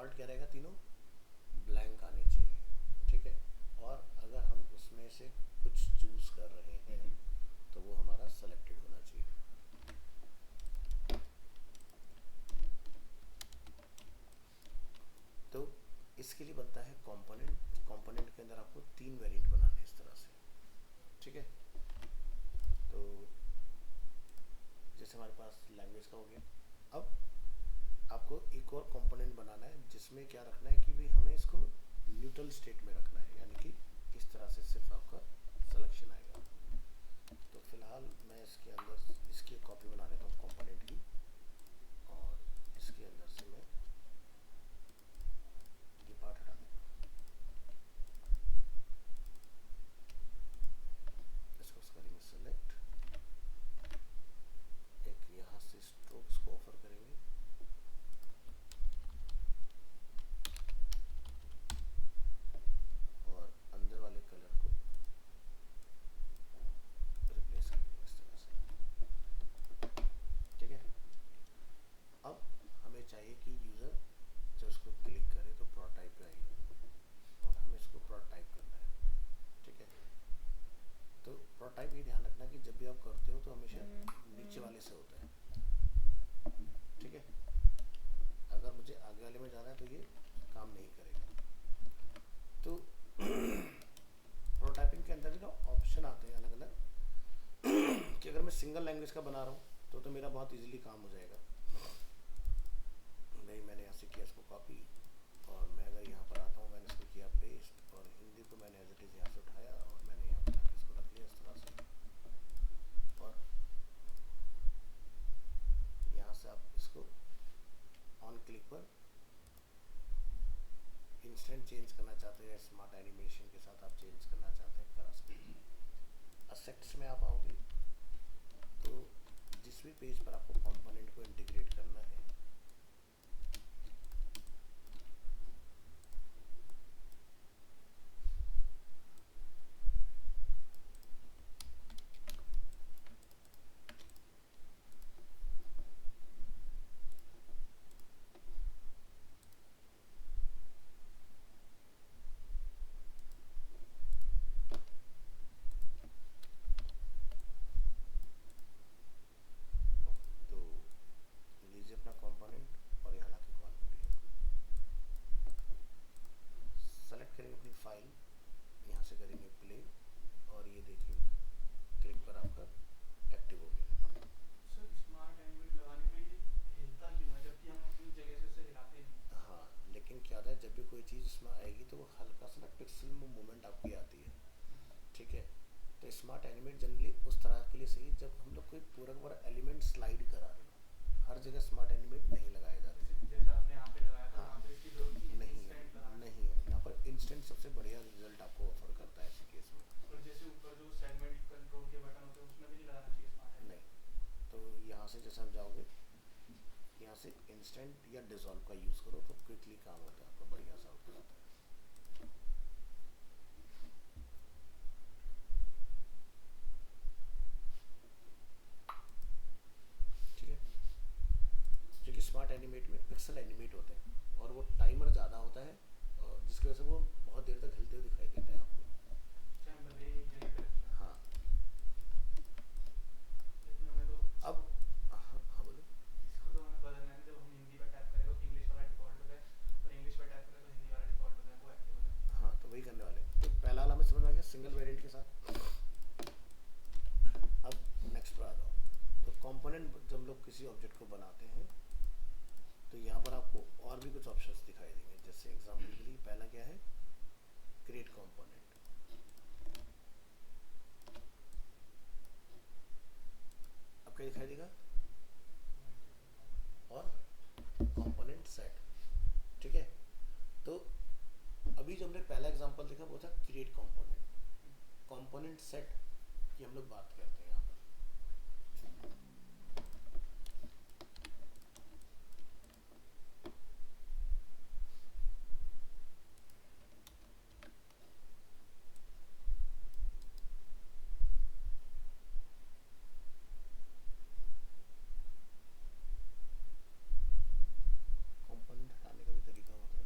Default क्या रहेगा, तीनों ब्लैंक आने चाहिए, ठीक है। और अगर हम उसमें से कुछ चूज़ कर रहे हैं तो वो हमारा सेलेक्टेड होना चाहिए। तो इसके लिए बनता है कंपोनेंट। कंपोनेंट के अंदर आपको 3 वेरिएंट बनाने हैं इस तरह से, ठीक है। तो जैसे हमारे पास लैंग्वेज का हो गया, अब आपको एक और कंपोनेंट बनाना है जिसमें क्या रखना है कि भाई हमें इसको न्यूट्रल स्टेट में रखना है, यानी कि इस तरह से सिर्फ आपका सिलेक्शन आएगा। तो फिलहाल मैं इसके अंदर इसकी एक कॉपी बना लेता हूँ कंपोनेंट की, और इसके अंदर से मैं ये पार्ट हटा दूँगा, इसको करेंगे सेलेक्ट, एक यहाँ से स्ट्रोक्स को ऑफर करेंगे, और अंदर वाले कलर को रिप्लेस करेंगे इस तरह से, ठीक है। अब हमें चाहिए कि यूज़र जब इसको क्लिक करे तो प्रोटोटाइप पे आएगी, और हमें इसको प्रोटोटाइप करना है, ठीक है। तो प्रोटोटाइप ये ध्यान रखना कि जब भी आप करते हो तो हमेशा नीचे वाले से होता है, ठीक है। अगर मुझे आगे वाले में जाना है तो ये काम नहीं करेगा। तो प्रोटोटाइपिंग के अंदर भी ना ऑप्शन आते हैं अलग अलग कि अगर मैं सिंगल लैंग्वेज का बना रहा हूँ तो मेरा बहुत इजीली काम हो जाएगा। नहीं, मैंने यहाँ से किया इसको कॉपी, और मैं अगर यहाँ पर आता हूँ, मैंने इसको किया पेस्ट, और हिंदी को मैंने एज इट इज़ यहाँ से उठाया और मैंने यहाँ पर आके इसको रख लिया इस तरह से, और यहाँ से आप इसको ऑन क्लिक पर इंस्टेंट चेंज करना चाहते हैं, स्मार्ट एनिमेशन के साथ आप चेंज करना चाहते हैं, करा सकते हैं। असेट्स में आप आओगे तो जिस भी पेज पर आपको कंपोनेंट को इंटीग्रेट करना है, तो लीजिए अपना कंपोनेंट और यहाँ लाके कॉल करिए, सेलेक्ट करेंगे अपनी फाइल, यहाँ से करेंगे प्ले, और ये देखिए क्लिक पर आपका एक्टिव हो गया। सर स्मार्ट एनिमेट लगाने पे ये हिलता क्यों है जबकि हम अपनी जगह से उसे हिलाते नहीं? हाँ, लेकिन क्या होता है जब भी कोई चीज़ इसमें आएगी तो वो हल्का सा ना पिक्सल में मूवमेंट आपकी आती है, ठीक है। तो स्मार्ट एनिमेट जनरली उस तरह के लिए सही है जब हम लोग कोई पूरा का पूरा एलिमेंट स्लाइड करा रहे हो, हर जगह स्मार्ट एनिमेट नहीं लगाए जाते। जैसा आपने यहाँ पे लगाया था हाँ, वहाँ पे इसकी जरूरत नहीं है, नहीं है, इंस्टेंट लगाना नहीं है, यहाँ पर इंस्टेंट सबसे बढ़िया रिजल्ट आपको ऑफर करता है ऐसे केस में। और जैसे ऊपर जो सेगमेंट कंट्रोल के बटन होते हैं उसमें भी नहीं लगाना चाहिए स्मार्ट एनिमेट? नहीं, तो यहाँ से जैसे आप जाओगे, यहाँ से इंस्टेंट या डिज़ोल्व का यूज़ करो तो क्विकली काम होता है, आपका बढ़िया सा आउटपुट आता है। ठीक है, क्योंकि स्मार्ट एनिमेट में पिक्सल एनिमेट होते हैं और वो टाइमर ज़्यादा होता है, और जिसकी वजह से वो बहुत देर तक हिलते हुए दिखाई देते हैं आपको। चाहे हम भले ही एक जगह पे रखें, हाँ, लेकिन हमें तो अब हाँ हाँ बोलो। इसको तो हमें बदलना है, जब हम हिंदी पर टैप करें तो इंग्लिश वाला डिफॉल्ट हो जाए, और इंग्लिश पर टैप करें तो हिंदी वाला डिफॉल्ट हो जाए, वो एक्टिव हो जाए। हाँ, तो वही करने वाले हैं। तो पहला वाला हमें समझ आ गया सिंगल वेरिएंट के साथ। अब नेक्स्ट पर आ जाओ। तो कंपोनेंट जब हम लोग किसी ऑब्जेक्ट को बनाते हैं तो यहाँ पर आपको और भी कुछ ऑप्शंस दिखाई देंगे। जैसे एग्जांपल के लिए पहला क्या है, क्रिएट कंपोनेंट। अब क्या दिखाई देगा, और कंपोनेंट सेट, ठीक है। तो अभी जो हमने पहला एग्जांपल देखा वो था क्रिएट कंपोनेंट। कंपोनेंट सेट की हम लोग बात करते हैं यहाँ पर। कंपोनेंट हटाने का भी तरीका होता है।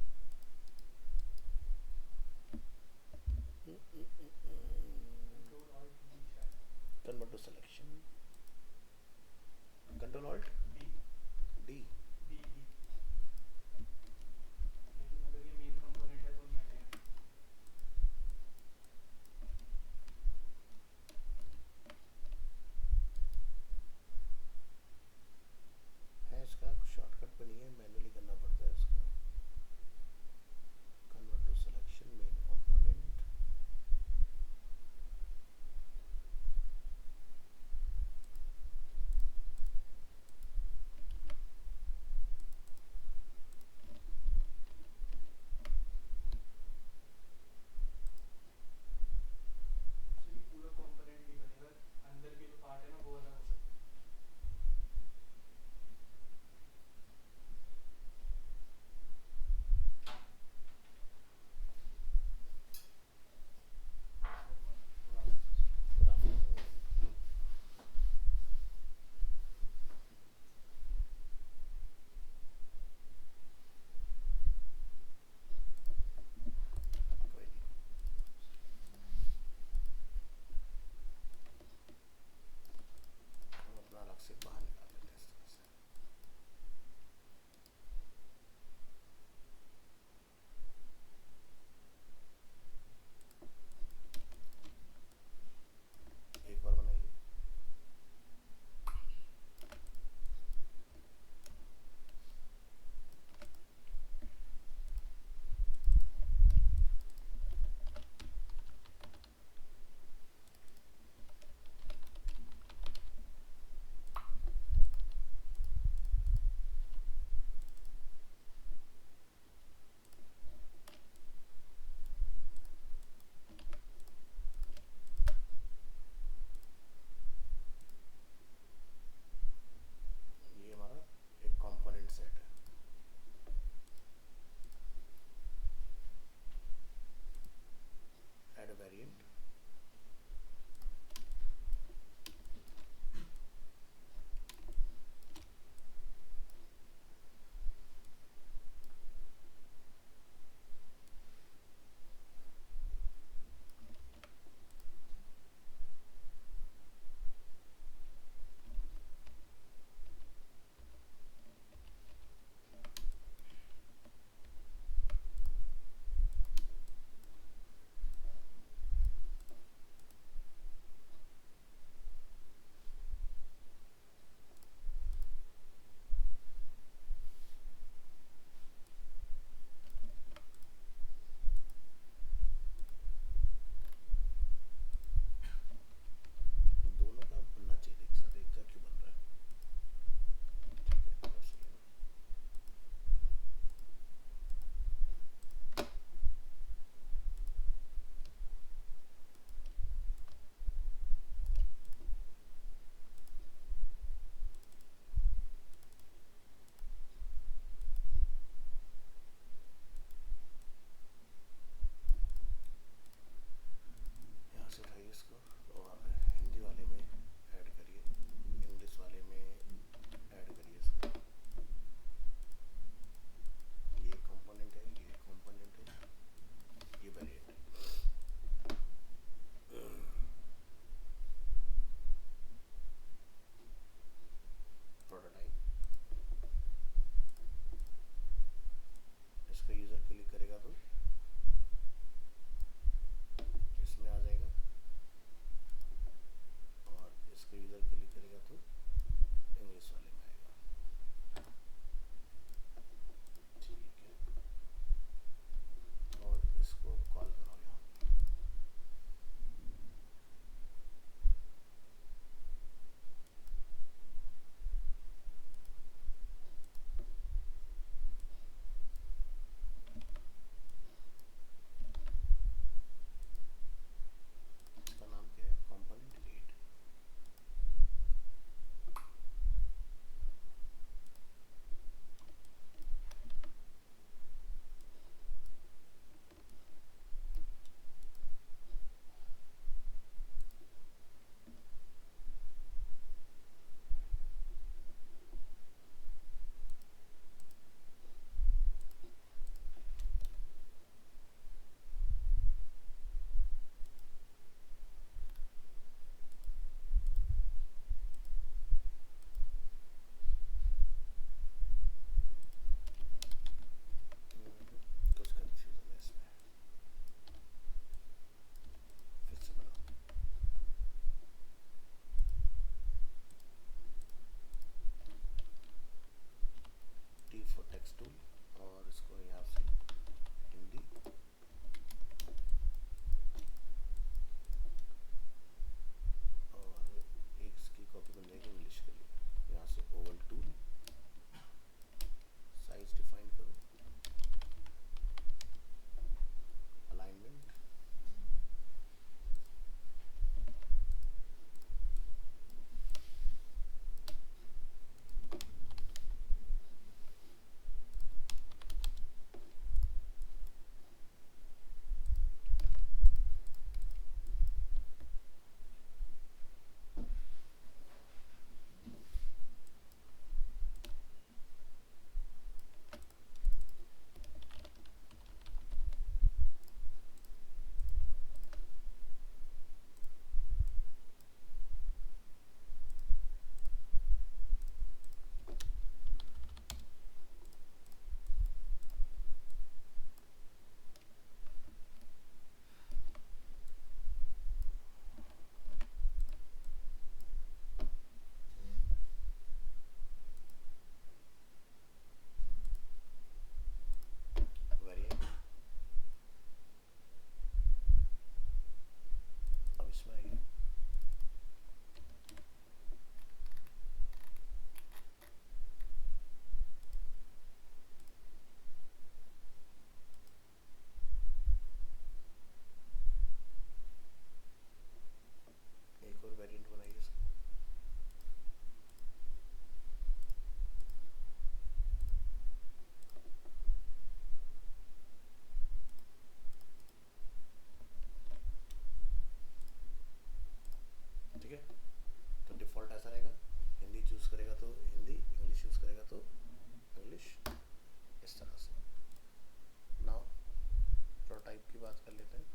बात कर लेते हैं।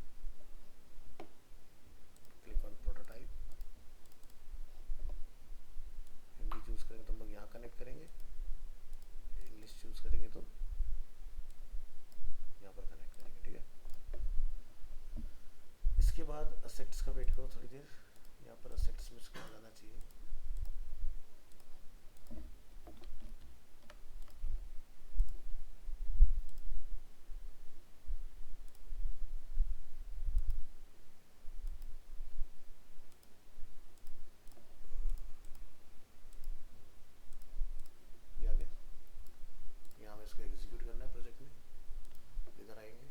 Click on prototype, Hindi choose करेंगे तो हम लोग यहाँ कनेक्ट करेंगे, इंग्लिश चूज़ करेंगे तो यहाँ पर कनेक्ट करेंगे। ठीक है, इसके बाद असेट्स का वेट करो थोड़ी देर, यहाँ पर असेट्स में इसको आ जाना चाहिए। ये आ गया, यहाँ हमें इसको एग्जीक्यूट करना है प्रोजेक्ट में। इधर आएंगे,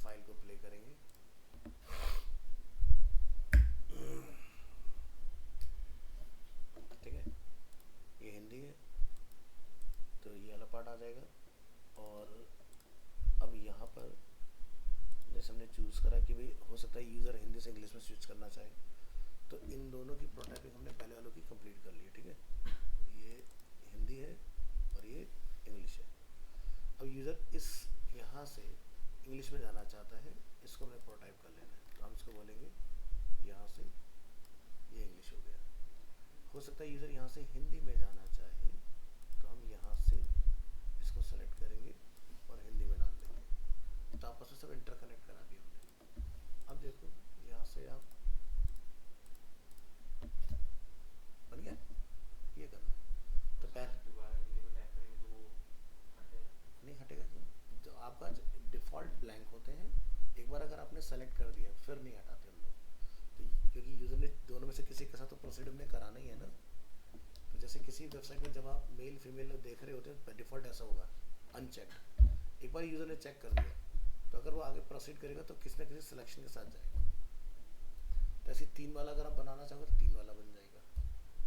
फाइल को प्ले करेंगे, ठीक है, ये हिंदी है तो ये वाला पार्ट आ जाएगा। और अब यहाँ पर जैसे हमने चूज़ करा कि भाई हो सकता है यूज़र हिंदी से इंग्लिश में स्विच करना चाहे, तो इन दोनों की प्रोटाइपिंग हमने पहले वालों की कंप्लीट कर ली है। ठीक है, ये हिंदी है और ये इंग्लिश है। अब यूज़र इस यहाँ से इंग्लिश में जाना चाहता है, इसको हमने प्रोटाइप कर लेना है, तो हम इसको बोलेंगे यहाँ से ये इंग्लिश हो गया। हो सकता है यूज़र यहाँ से हिंदी में जाना चाहे, तो हम यहाँ से इसको सेलेक्ट करेंगे और हिंदी में डाल देंगे। तो आपस में सब इंटरकनेक्ट करा दिया हमने। अब देखो यहाँ से आप बन गया, ये करना है। तो पहले दोबारा हिंदी में टाइप करेंगे तो वो हटेगा? नहीं हटेगा, क्यों? तो आपका डिफ़ॉल्ट ब्लैंक होते हैं, एक बार अगर आपने सेलेक्ट कर दिया फिर नहीं हटाते हम लोग, तो क्योंकि यूज़र ने दोनों में से किसी के साथ तो प्रोसीड हमने कराना ही है ना। तो जैसे किसी वेबसाइट में जब आप मेल फीमेल देख रहे होते हैं डिफ़ॉल्ट ऐसा होगा अनचेक्ड, एक बार यूज़र ने चेक कर दिया तो अगर वो आगे प्रोसीड करेगा तो किसी ना किसी सिलेक्शन के साथ जाएगा। तो ऐसे 3 वाला अगर आप बनाना चाहोगे तो 3 वाला बन जाएगा।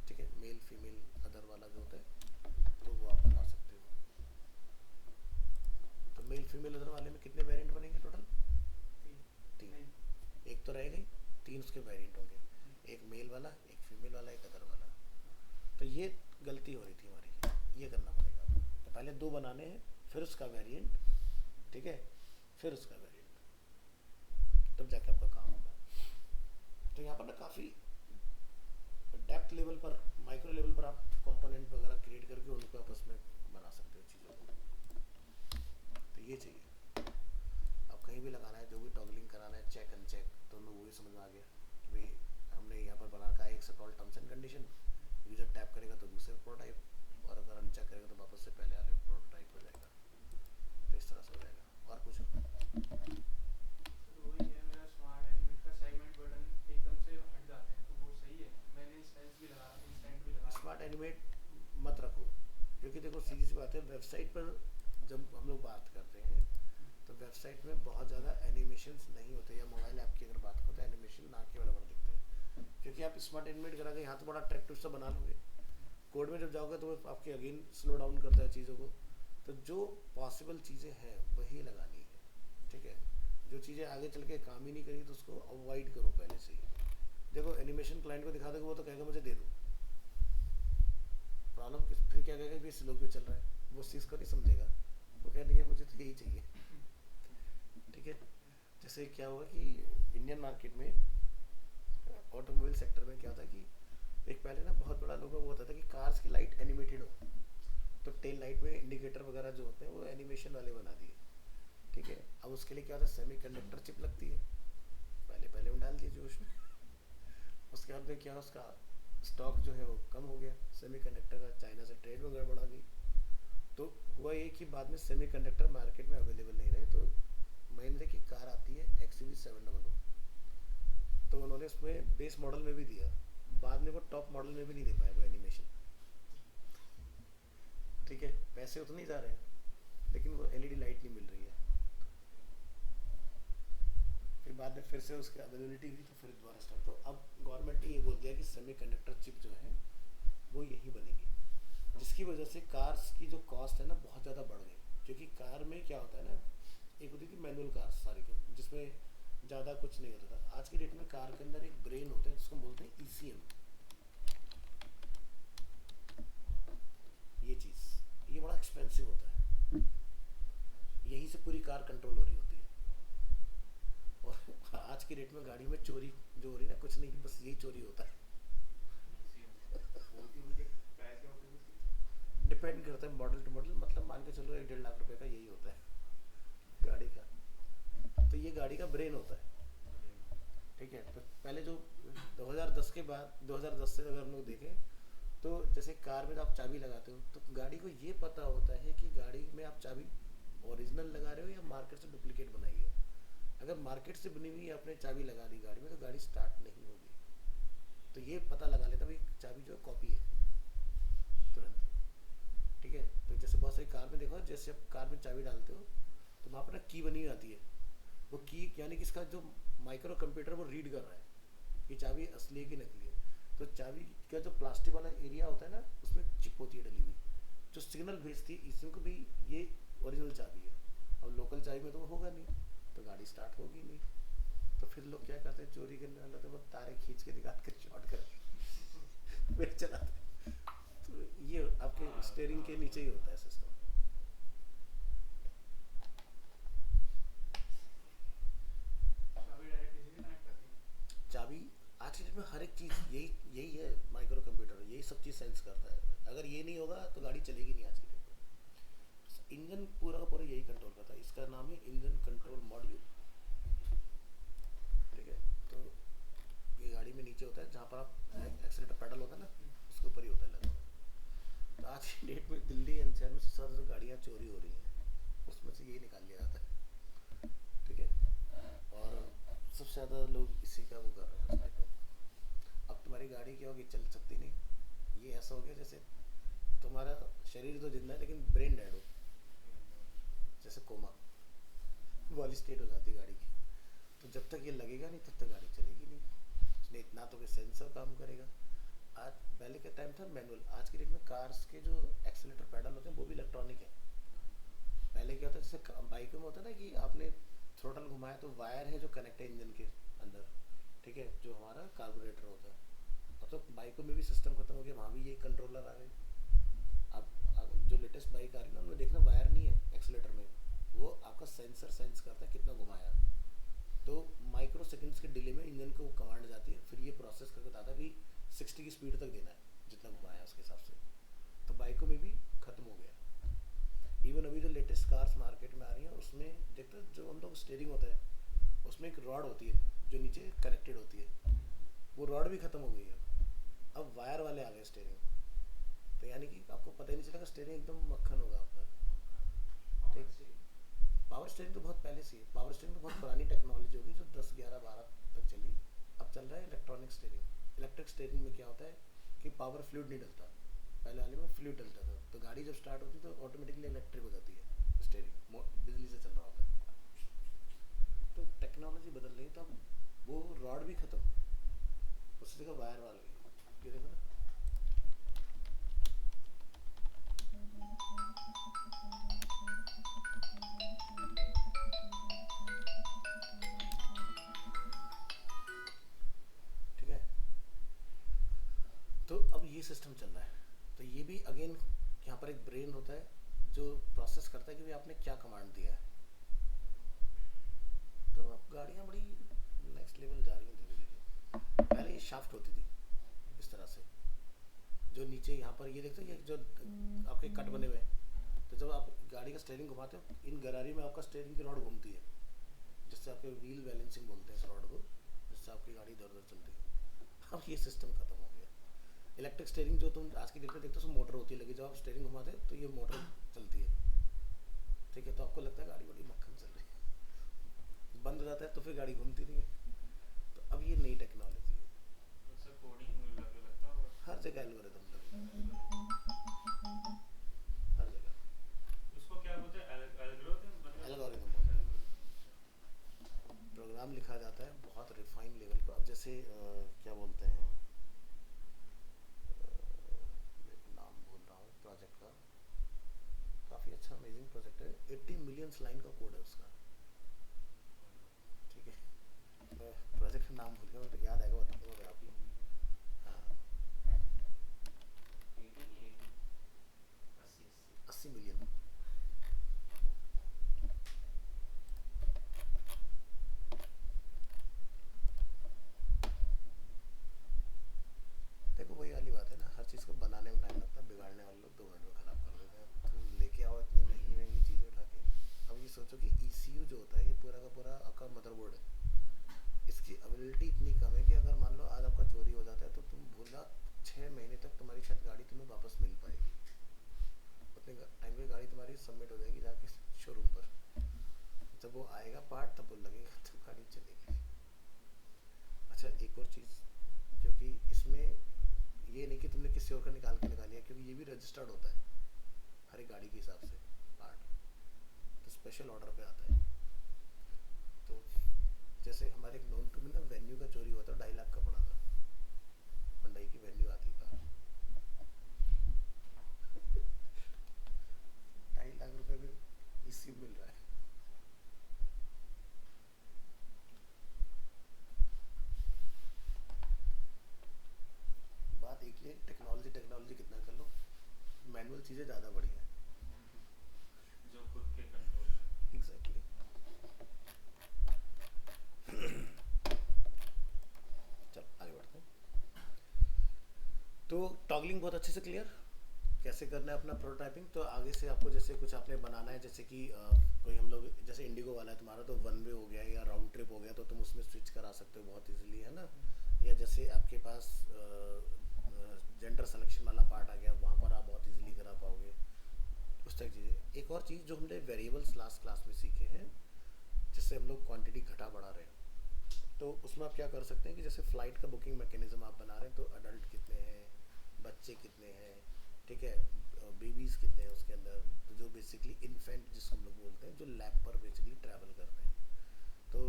ठीक है, मेल फीमेल अदर वाला जो होता है तो वो आप बना सकते हो। तो मेल फीमेल अदर वाले में कितने वेरिएंट बनेंगे टोटल? 3। एक तो रहेगा ही, 3 उसके वेरिएंट होंगे, एक मेल वाला, एक फीमेल वाला, एक अदर वाला। तो ये गलती हो रही थी हमारी, ये करना पड़ेगा आपको। तो पहले 2 बनाने हैं, फिर उसका वेरिएंट, ठीक है, फिर उसका वेरिएंट, तब जाके आपका काम होगा। तो यहाँ पर ना काफ़ी डेप्थ लेवल पर, माइक्रो लेवल पर आप कंपोनेंट वगैरह क्रिएट करके उनको आपस में बना सकते हो चीज़ों को। तो ये चाहिए, अब कहीं भी लगाना है, जो भी टॉगलिंग कराना है, चेक अनचेक, तो हम लोग वही समझ में आ गया कि भाई हमने यहाँ पर बना रखा है accept all terms and condition, user tap करेगा तो दूसरे प्रोटोटाइप, और अगर अनचेक करेगा तो वापस से पहले वाले प्रोटोटाइप हो जाएगा। तो इस तरह से हो जाएगा। और पूछो। तो वही है, मेरा स्मार्ट एनिमेट का सेगमेंट बटन एकदम से हट जाते हैं, तो वो सही है? मैंने इंस्टेंस भी लगा रहा, इंस्टेंट भी लगा स्मार्ट एनिमेट मत रखो, क्योंकि देखो सीधी सी बात है, वेबसाइट पर जब हम लोग बात करते हैं तो वेबसाइट में बहुत ज़्यादा एनिमेशंस नहीं होते, या मोबाइल ऐप की अगर बात करो तो एनिमेशन ना केवल बड़ा दिखते हैं, क्योंकि आप स्मार्ट एनिमेट करा के यहाँ तो बड़ा अट्रैक्टिव सा बना लोगे, कोड में जब जाओगे तो वो आपके अगेन स्लो डाउन करता है चीज़ों को। तो जो पॉसिबल चीज़ें हैं वही लगानी है। ठीक है, जो चीज़ें आगे चल के काम ही नहीं करेगी तो उसको अवॉइड करो पहले से ही। देखो एनिमेशन क्लाइंट को दिखा दोगे वो तो कहेगा मुझे दे दो, प्रॉब्लम किस, फिर क्या कहेगा कि स्लो क्यों चल रहा है, वो उस चीज़ को नहीं समझेगा, वो कह नहीं है मुझे तो यही चाहिए। ठीक है, जैसे क्या हुआ कि इंडियन मार्केट में ऑटोमोबाइल सेक्टर में क्या होता है कि एक पहले ना बहुत बड़ा लोगों को होता था कि कार्स की लाइट एनिमेटेड हो, तो टेल लाइट में इंडिकेटर वगैरह जो होते हैं वो एनिमेशन वाले बना दिए। ठीक है, अब उसके लिए क्या होता है, सेमीकंडक्टर चिप लगती है, पहले पहले वो डाल दिए जोश में। उसके बाद में क्या, उसका स्टॉक जो है वो कम हो गया सेमीकंडक्टर का, चाइना से ट्रेड में गड़बड़ आ गई। तो हुआ ये कि बाद में सेमीकंडक्टर मार्केट में अवेलेबल नहीं रहे, तो महिंद्रा की कार आती है XUV700, तो उन्होंने उसमें बेस मॉडल में भी दिया, बाद में वो टॉप मॉडल में भी नहीं दे पाए वो एनिमेशन। ठीक है, पैसे उतने ही जा रहे हैं लेकिन वो एलईडी लाइट नहीं मिल रही है। फिर बाद में फिर से उसकी अवेलेबिलिटी हुई तो फिर दोबारा स्टार्ट। तो अब गवर्नमेंट ने ये बोल दिया कि सेमीकंडक्टर चिप जो है वो यही बनेगी, जिसकी वजह से कार्स की जो कॉस्ट है ना बहुत ज़्यादा बढ़ गई। क्योंकि कार में क्या होता है ना, एक होती थी मैनुअल कार सारी की, जिसमें ज़्यादा कुछ नहीं होता था। आज की डेट में कार के अंदर एक ब्रेन होता है जिसको बोलते हैं ECM। ये चीज़, ये बड़ा एक्सपेंसिव होता है, यहीं से पूरी कार कंट्रोल हो रही होती है। की डेट में गाड़ी में चोरी जो हो रही है ना, कुछ नहीं, बस यही चोरी होता है। डिपेंड करता है मॉडल टू मॉडल, मतलब मान के चलो 1-1.5 लाख रुपए का यही होता है गाड़ी का। तो ये गाड़ी का ब्रेन होता है, ठीक है। तो पहले जो 2010 के बाद, 2010 से अगर हम लोग देखें तो जैसे कार में आप चाबी लगाते हो तो गाड़ी को ये पता होता है कि गाड़ी में आप चाबी ओरिजिनल लगा रहे हो या मार्केट से डुप्लीकेट बनाई है। अगर मार्केट से बनी हुई आपने चाबी लगा दी गाड़ी में तो गाड़ी स्टार्ट नहीं होगी। तो ये पता लगा लेता भाई चाबी जो है कॉपी है तुरंत, ठीक है। तो जैसे बहुत सारी कार में देखो, जैसे आप कार में चाबी डालते हो तो वहाँ पर ना की बनी हुई आती है। वो की यानी कि इसका जो माइक्रो कंप्यूटर वो रीड कर रहा है कि चाबी असली है कि नकली है। तो चाबी का जो प्लास्टिक वाला एरिया होता है ना, उसमें चिप होती है डली हुई जो सिग्नल भेजती है इसमें को भी ये ओरिजिनल चाबी है। अब लोकल चाबी में तो वो होगा नहीं, तो गाड़ी स्टार्ट होगी नहीं। तो फिर लोग क्या करते हैं, चोरी करने वाले तो वो तारे खींच के निकाल कर शॉर्ट कर फिर चलाते हैं। तो ये आपके स्टेयरिंग के नीचे ही होता है सिस्टम। चाबी डायरेक्ट इसी से कनेक्ट करती है। चाबी आज की डेट में हर एक चीज़ यही यही है, माइक्रो कंप्यूटर यही सब चीज़ सेंस करता है। अगर ये नहीं होगा तो गाड़ी चलेगी नहीं आज की डेट में। इंजन पूरा का पूरा यही कंट्रोल करता है, इसका नाम है इंजन कंट्रोल मॉड्यूल, ठीक है। तो ये गाड़ी में नीचे होता है जहाँ पर आप एक्सीलेटर पैडल होता है ना, उसके ऊपर ही होता है लगा हुआ। तो आज की डेट में दिल्ली एनसीआर में सबसे ज़्यादा गाड़ियाँ चोरी हो रही हैं, उसमें से यही निकाल लिया जाता है, ठीक है। और सबसे ज़्यादा लोग इसी का वो कर रहे हैं आज के डेट में। अब तुम्हारी गाड़ी क्या होगी, चल सकती नहीं। ये ऐसा हो गया जैसे तुम्हारा शरीर तो जिंदा है लेकिन ब्रेन डेड हो, जैसे कोमा वाली स्टेट हो जाती है गाड़ी की। तो जब तक ये लगेगा नहीं तब तक गाड़ी चलेगी नहीं। नहीं इतना तो कोई सेंसर काम करेगा। आज पहले के टाइम था मैनुअल, आज की डेट में कार्स के जो एक्सीलेटर पैडल होते हैं वो भी इलेक्ट्रॉनिक है। पहले क्या होता है, जैसे बाइकों में होता है ना कि आपने थ्रोटल घुमाया तो वायर है जो कनेक्ट है इंजन के अंदर, ठीक है, जो हमारा कार्बोरेटर होता है। अब तो बाइकों में भी सिस्टम खत्म हो गया, वहाँ भी ये कंट्रोलर आ गए। अब जो लेटेस्ट बाइक आ रही है ना उनमें देखना वायर नहीं है एक्सीलेटर में, वो आपका सेंसर सेंस करता है कितना घुमाया। तो माइक्रो सेकंड्स के डिले में इंजन को कमांड जाती है, फिर ये प्रोसेस करके बताता है कि 60 की स्पीड तक देना है जितना घुमाया उसके हिसाब से। तो बाइकों में भी खत्म हो गया। इवन अभी जो लेटेस्ट कार्स मार्केट में आ रही हैं उसमें देखते हो जो हम लोग स्टीयरिंग होता है उसमें एक रॉड होती है जो नीचे कनेक्टेड होती है, वो रॉड भी खत्म हो गई है। अब वायर वाले आ गए स्टीयरिंग। तो यानी कि आपको पता ही नहीं चलेगा, स्टीयरिंग एकदम मक्खन होगा आपका, ठीक। पावर स्टीयरिंग तो बहुत पहले से ही, पावर स्टीयरिंग तो बहुत पुरानी टेक्नोलॉजी होगी जो 10, 11, 12 तक चली। अब चल रहा है इलेक्ट्रॉनिक स्टीयरिंग। इलेक्ट्रिक स्टीयरिंग में क्या होता है कि पावर फ्लूइड नहीं डलता, पहले वाले में फ्लूइड डलता था। तो गाड़ी जब स्टार्ट होती है तो ऑटोमेटिकली इलेक्ट्रिक हो जाती है स्टीयरिंग, बिजली से चल रहा होता है। तो टेक्नोलॉजी बदल रही है, तो अब वो रॉड भी खत्म, उससे जगह वायर वाल गई। ये देखो ना, ठीक है। तो अब ये सिस्टम चल रहा है। तो ये भी अगेन यहाँ पर एक ब्रेन होता है जो प्रोसेस करता है कि भाई आपने क्या कमांड दिया है। तो अब गाड़ियाँ बड़ी नेक्स्ट लेवल जा रही हैं धीरे धीरे। पहले ये शाफ्ट होती थी इस तरह से, जो नीचे यहाँ पर ये देखते हो ये जो आपके कट बने हुए हैं। तो जब आप गाड़ी का स्टीयरिंग घुमाते हो इन गरारी में आपका स्टीयरिंग की रॉड घूमती है, जिससे आपके व्हील बैलेंसिंग बोलते हैं इस रॉड को, जिससे आपकी गाड़ी इधर उधर चलती है। अब ये सिस्टम खत्म हो गया। इलेक्ट्रिक स्टीयरिंग जो तुम आज की डेट में देखते हो उसमें मोटर होती है लगी, जब आप स्टीयरिंग घुमाते हैं तो ये मोटर चलती है, ठीक है। तो आपको लगता है गाड़ी बड़ी मक्खन चल रही है, बंद हो जाता है तो फिर गाड़ी घूमती नहीं है। तो अब ये नई टेक्नोलॉजी है, उससे कोडिंग लगता होगा हर जगह एल्गोरिदम लगे, हर जगह उसको क्या बोलते हैं, एल्गोरिथम मतलब एल्गोरिदम बोलते हैं। प्रोग्राम लिखा जाता है बहुत रिफाइन लेवल पर। अब जैसे क्या बोलते हैं, नाम भूल रहा हूँ प्रोजेक्ट का, काफ़ी अच्छा अमेजिंग प्रोजेक्ट है। 80 मिलियन लाइन का कोड है उसका, ठीक है। मैं प्रोजेक्ट का नाम भूल गया, तो याद आएगा बता दूँगा आपको। हाँ 80 मिलियन। मदरबोर्ड है, इसकी अवेलेबिलिटी इतनी कम है कि अगर मान लो आज आपका चोरी हो जाता है तो तुम भूलना 6 महीने तक तुम्हारी शायद गाड़ी तुम्हें वापस मिल पाएगी, उतने टाइम में गाड़ी तुम्हारी सबमिट हो जाएगी जाके शोरूम पर, जब वो आएगा पार्ट तब वो लगेगा तो गाड़ी चलेगी। अच्छा एक और चीज़, क्योंकि इसमें ये नहीं कि तुमने किसी और का निकाल के लगा लिया, क्योंकि ये भी रजिस्टर्ड होता है हर एक गाड़ी के हिसाब से पार्ट, तो स्पेशल ऑर्डर पे आता है। तो जैसे हमारे एक नॉन टू में ना वेन्यू का चोरी हुआ था, 2.5 लाख का पड़ा था, हुंडई की वेन्यू आती कार, 2.5 लाख रुपए में इसी मिल रहा है। बात एक ही है, टेक्नोलॉजी टेक्नोलॉजी कितना कर लो, मैनुअल चीज़ें ज़्यादा बढ़िया है। जो खुद के कंट्रोल में। एग्जैक्टली। चल आगे बढ़ते हैं। तो टॉगलिंग बहुत अच्छे से क्लियर कैसे करना है अपना प्रोटोटाइपिंग। तो आगे से आपको जैसे कुछ आपने बनाना है, जैसे कि कोई हम लोग जैसे इंडिगो वाला है तुम्हारा, तो वन वे हो गया या राउंड ट्रिप हो गया, तो तुम उसमें स्विच करा सकते हो बहुत इजीली, है ना। या जैसे आपके पास जेंडर सिलेक्शन वाला पार्ट आ गया, वहाँ पर आप बहुत इजीली करा पाओगे उस तरह की चीज़ें। एक और चीज़ जो हमने वेरिएबल्स लास्ट क्लास में सीखे हैं, जिससे हम लोग क्वांटिटी घटा बढ़ा रहे हैं, तो उसमें आप क्या कर सकते हैं कि जैसे फ़्लाइट का बुकिंग मैकेनिज्म आप बना रहे हैं, तो अडल्ट कितने हैं, बच्चे कितने हैं, ठीक है, बेबीज़ कितने हैं उसके अंदर, तो जो बेसिकली इन्फेंट जिसको हम लोग बोलते हैं, जो लैब पर बेसिकली ट्रैवल कर रहे हैं। तो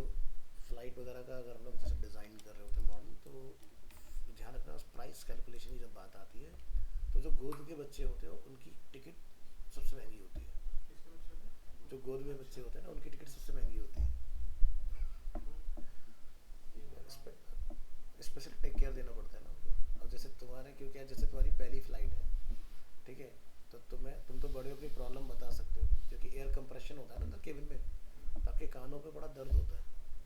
फ़्लाइट वगैरह का अगर हम लोग जैसे डिज़ाइन कर रहे होते हैं मॉडल, तो ध्यान रखना उस प्राइस कैलकुलेशन की जब बात आती है, तो जो गोद के बच्चे होते हैं उनकी टिकट सबसे महंगी होती है। किसके बच्चे होते हैं? जो गोद में बच्चे होते हैं ना, उनकी टिकट सबसे महंगी होती है। ये बताओ। स्पेशल टेक केयर देना पड़ता है ना उनको। अब जैसे तुम्हारे क्योंकि जैसे तुम्हारी पहली फ्लाइट है, ठीक है, तो तुम तो बड़े अपनी प्रॉब्लम बता सकते हो, क्योंकि एयर कंप्रेशन होता है ना अंदर केबिन में, तो आपके कानों पे बड़ा दर्द होता है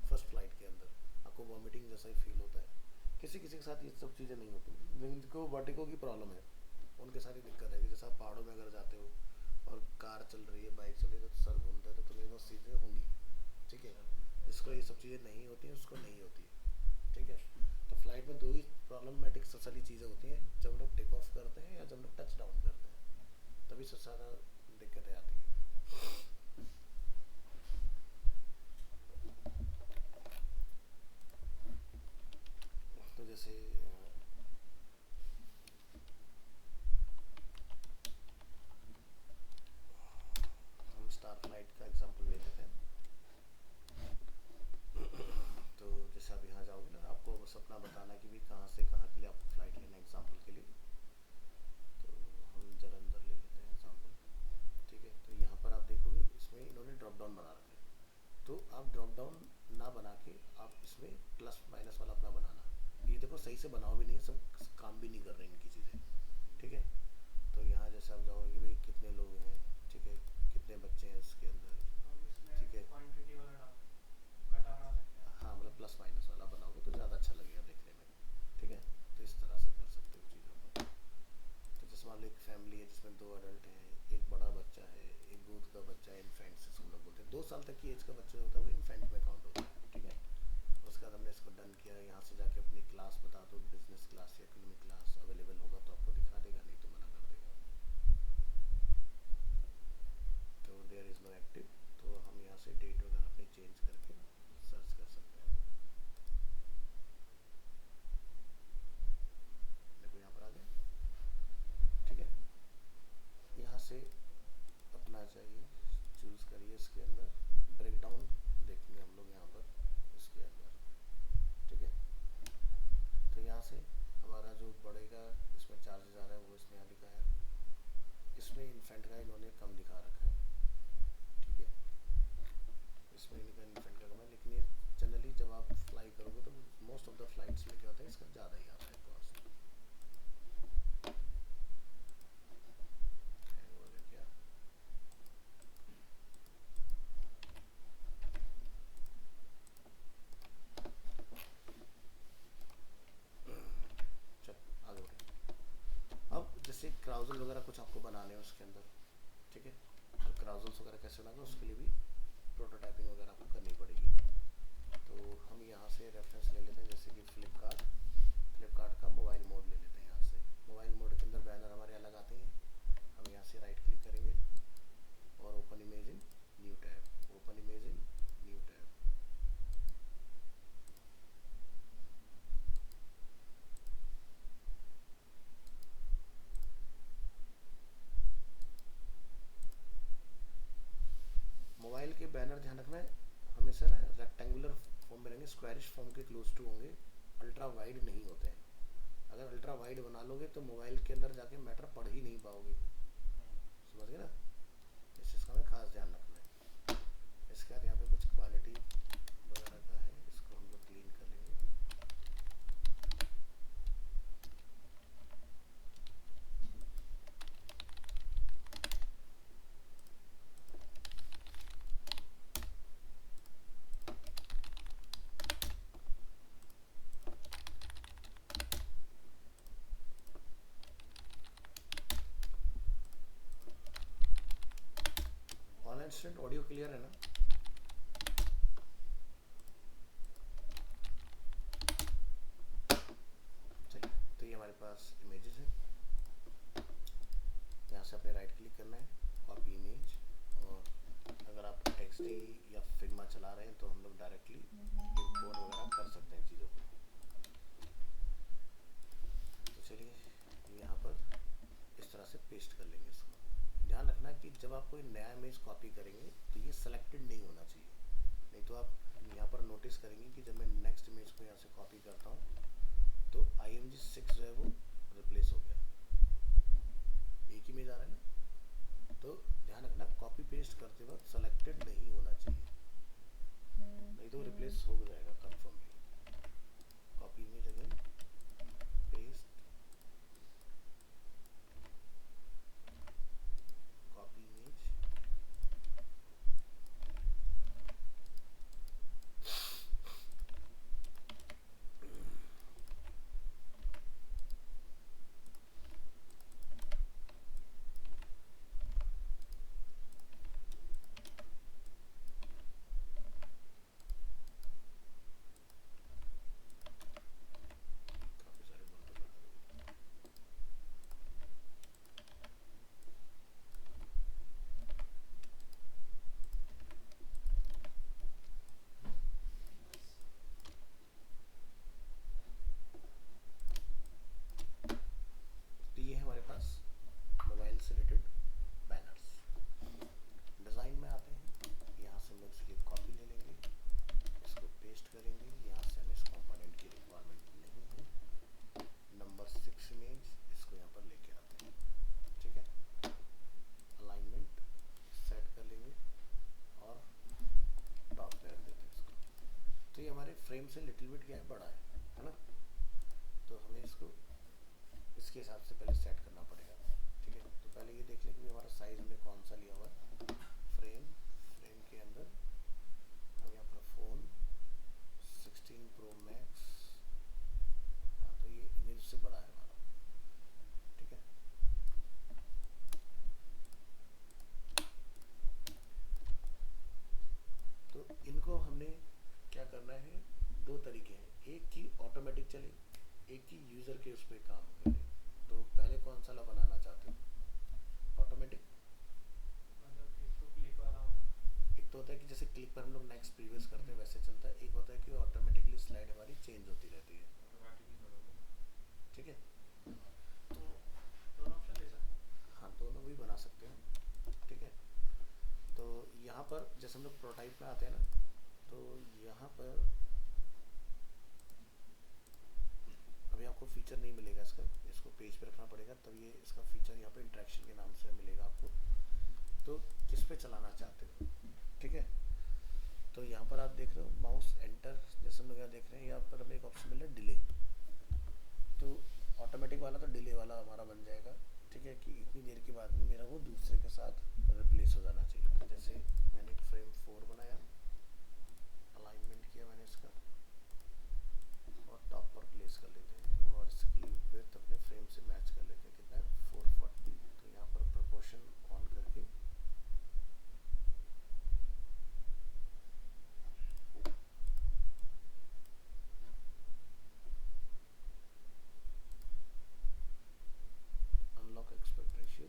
फर्स्ट फ्लाइट के अंदर, आपको वॉमिटिंग जैसा ही फील होता है। किसी किसी के साथ ये सब चीज़ें नहीं होती, जिनको वर्टिगो की प्रॉब्लम है उनके सारी दिक्कत है कि जैसे आप पहाड़ों में अगर जाते हो और कार चल रही है, बाइक चल रही है, तो सर घूमता है, तो तुम्हें वो चीज़ें होंगी, ठीक है। जिसको ये सब चीज़ें नहीं होती हैं उसको नहीं होती है, ठीक है। तो फ्लाइट में दो ही प्रॉब्लमेटिक सबसे सारी चीज़ें होती हैं, जब हम लोग टेक ऑफ करते हैं या जब हम लोग टच डाउन करते हैं, तभी सबसे ज़्यादा दिक्कतें आती हैं। तो जैसे हम स्टार फ्लाइट का एग्जांपल ले लेते हैं। तो जैसे आप यहाँ जाओगे ना, आपको बस अपना बताना कि भाई कहाँ से कहाँ के लिए आपको फ़्लाइट लेना है एग्जांपल के लिए। तो हम जलंधर ले लेते हैं एग्जांपल, ठीक है। तो यहाँ पर आप देखोगे इसमें इन्होंने ड्रॉप डाउन बना रखा है, तो आप ड्रॉप डाउन ना बना के आप इसमें प्लस माइनस वाला अपना बनाना। ये देखो सही से बनाओ भी नहीं है, सब काम भी नहीं कर रहे इनकी चीज़ें, ठीक है। तो यहाँ जैसे आप जाओगे कि भाई कितने लोग हैं, ठीक है, कितने बच्चे हैं इसके अंदर, हम इसमें ठीक है। क्वांटिटी वाला डाल घटा बढ़ा सकते हैं। हाँ मतलब प्लस माइनस वाला बनाओगे तो ज़्यादा अच्छा लगेगा देखने में, ठीक है। तो इस तरह से कर सकते हो चीज़ों को। तो जैसे मान लो एक फैमिली है जिसमें 2 अडल्ट हैं, एक बड़ा बच्चा है, एक गोद का बच्चा है, इन्फेंट से हम लोग बोलते हैं, 2 साल तक की एज का बच्चा जो होता है वो इन्फेंट में काउंट होता है, ठीक है। उसके बाद हमने इसको डन किया, यहाँ से जाके अपनी क्लास बता दो, बिजनेस क्लास या इकोनॉमिक क्लास अवेलेबल होगा तो आपको दिखा देगा, नहीं तो मना कर देगा। तो देयर इज़ नो एक्टिव, तो हम यहाँ से डेट वगैरह अपनी चेंज करके सर्च कर सकते हैं। देखो यहाँ पर आ गया, ठीक है। यहाँ से अपना चाहिए चूज़ करिए, इसके अंदर ब्रेक डाउन देखेंगे हम लोग यहाँ पर इसके अंदर, ठीक है। तो यहाँ से हमारा जो बढ़ेगा इसमें चार्जेस आ रहा है वो इसने यहाँ दिखाया, इसमें इन्फेंट का इन्होंने कम दिखा रखा है, ठीक है। इसमें इनका इन्फेंट का कम है, लेकिन ये जनरली जब आप फ्लाई करोगे तो मोस्ट ऑफ द फ्लाइट्स में क्या होता है इसका ज़्यादा ही आता है कॉस्ट। हैंग हो गया क्या? चल आगे बढ़े। अब जैसे क्राउजल वगैरह कुछ आपको बनाने हैं उसके अंदर, ठीक है। तो क्राउजल्स वगैरह कैसे बनाएंगे उसके लिए भी प्रोटोटाइपिंग वगैरह आपको करनी पड़ेगी। बैनर ध्यान रखना है हमेशा ना रेक्टेंगुलर फॉर्म में रहेंगे, स्क्वायरिश फॉर्म के क्लोज टू होंगे, अल्ट्रा वाइड नहीं होते हैं। अगर अल्ट्रा वाइड बना लोगे तो मोबाइल के अंदर जाके मैटर पढ़ ही नहीं पाओगे, समझ गए ना। इस चीज़ का हमें खास ध्यान रखना है। इसके बाद यहाँ पे कुछ क्वालिटी वगैरह का है, इसको हम लोग क्लीन कर लेंगे। ऑनलाइन स्टूडेंट ऑडियो क्लियर है ना? चलिए, तो ये हमारे पास इमेजेस हैं। यहाँ से अपने राइट क्लिक करना है, कॉपी इमेज, और अगर आप XD या फिग्मा चला रहे हैं तो हम लोग डायरेक्टली इंपोर्ट वगैरह कर सकते हैं चीज़ों को। तो चलिए यहाँ पर इस तरह से पेस्ट कर लेंगे इसको। ध्यान रखना कि जब आप कोई नया इमेज कॉपी करेंगे तो ये सेलेक्टेड नहीं होना चाहिए, नहीं तो आप यहाँ पर नोटिस करेंगे कि जब मैं नेक्स्ट इमेज को यहाँ से कॉपी करता हूँ तो IMG6 जो है वो रिप्लेस हो गया। एक इमेज आ रहा है ना, तो ध्यान रखना कॉपी पेस्ट करते वक्त सेलेक्टेड नहीं होना चाहिए, नहीं तो रिप्लेस हो जाएगा कंफर्मली। Copy image again, paste, copy image, काफ़ी सारे बंडल लगा देंगे। तो ये है हमारे पास मोबाइल से रिलेटेड बैनर्स। डिज़ाइन में आते हैं, यहाँ से हम लोग इसकी कॉपी ले लेंगे, इसको पेस्ट करेंगे। यहाँ से हमें इस कंपोनेंट की रिक्वायरमेंट नहीं है। नंबर 6 इमेज, इसको यहाँ पर लेके आते हैं, ठीक है। अलाइनमेंट सेट कर लेंगे और टॉप पे रख देते हैं इसको। तो ये हमारे फ्रेम से लिटिल बिट क्या है, बड़ा है ना। तो हमें इसको इसके हिसाब से पहले सेट करना पड़ेगा, ठीक है। तो पहले ये देख लें कि हमारा साइज हमने कौन सा लिया हुआ है। फ्रेम के अंदर हमें अपना फ़ोन 16 Pro Max, हाँ तो ये इमेज से बड़ा है हमारा, ठीक है। तो इनको हमने क्या करना है, दो तरीके हैं, एक की ऑटोमेटिक चले, एक की यूज़र के उस पर काम करे। तो पहले कौन सा वाला बनाना चाहते हो, ऑटोमेटिक? मतलब एक तो क्लिक वाला होगा, एक तो होता है कि जैसे क्लिक पर हम लोग नेक्स्ट प्रीवियस करते हैं वैसे चलता है, एक होता है कि ऑटोमेटिकली स्लाइड हमारी चेंज होती रहती है, ऑटोमेटिकली करोगे। ठीक है। तो दोनों ऑप्शन दे सकते हैं। हाँ, दोनों भी बना सकते हैं, ठीक है। तो यहाँ पर जैसे हम लोग प्रोटाइप में आते हैं ना, तो यहाँ पर अभी आपको फीचर नहीं मिलेगा इसका, इसको पेज पे रखना पड़ेगा, तब ये इसका फीचर यहाँ पे इंटरेक्शन के नाम से मिलेगा आपको। तो किस पे चलाना चाहते हो, ठीक है। तो यहाँ पर आप देख रहे हो माउस एंटर, जैसे हम लोग यहाँ देख रहे हैं, यहाँ पर हमें एक ऑप्शन मिल रहा है डिले। तो ऑटोमेटिक वाला तो डिले वाला हमारा बन जाएगा, ठीक है, कि इतनी देर के बाद में मेरा वो दूसरे के साथ रिप्लेस हो जाना चाहिए। तो जैसे मैंने एक फ्रेम 4 बनाया, अलाइनमेंट किया मैंने इसका, और टॉप पर प्लेस कर लेते हैं, और इसकी विड्थ अपने फ्रेम से मैच कर लेते हैं, कितना है 440। तो यहाँ पर प्रोपोर्शन ऑन करके अनलॉक एक्सपेक्ट रेशियो